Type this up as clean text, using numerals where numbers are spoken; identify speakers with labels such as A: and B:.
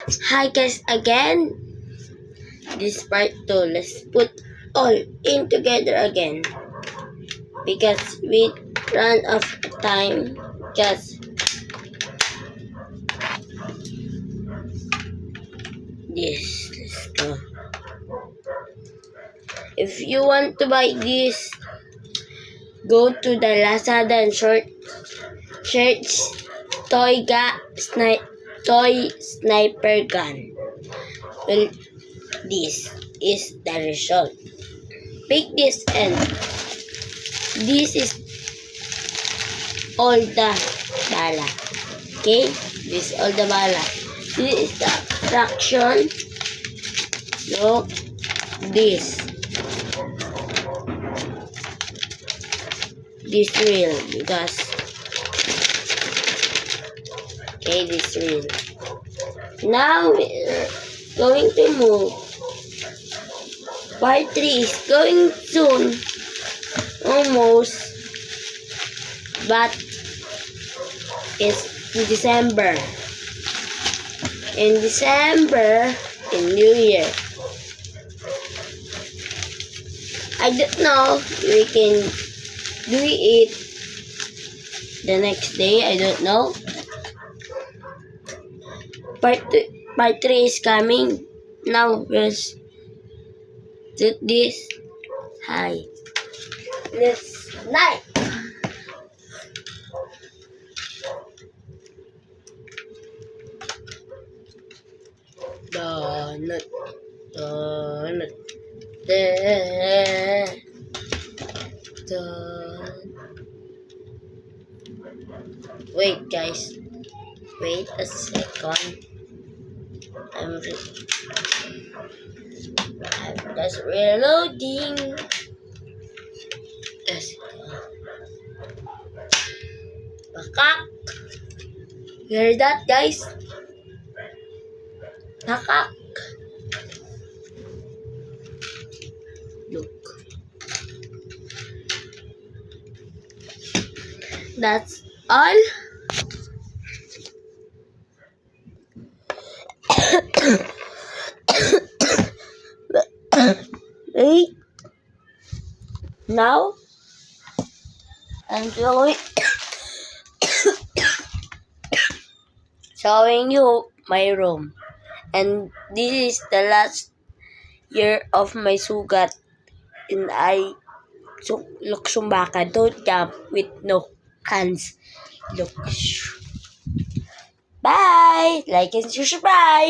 A: Hi guys again. This part 2. Let's put all in together again. Because we run out of time. Just this. Let's go. If you want to buy this, go to the Lazada and search toy sniper gun. Well, this is the result. Pick this and this is all the bala. Okay? This is all the bala. This is the fraction. Look. This real because okay, this real. Now we're going to move. Part 3 is going soon. Almost. But it's December. In December, in New Year. I don't know. We can do it the next day. I don't know. Part 3 is coming. Now, let's do this. Hi. Let's night. Donut. Wait, guys. Wait a second. I'm just reloading. Let's go. Bakak. Hear that, guys? Bakak. Look. That's all. Wait. Now I'm showing you my room, and this is the last year of my sugat, and I look sumbaka. Don't jump with no hands. Look. Bye. Like and subscribe.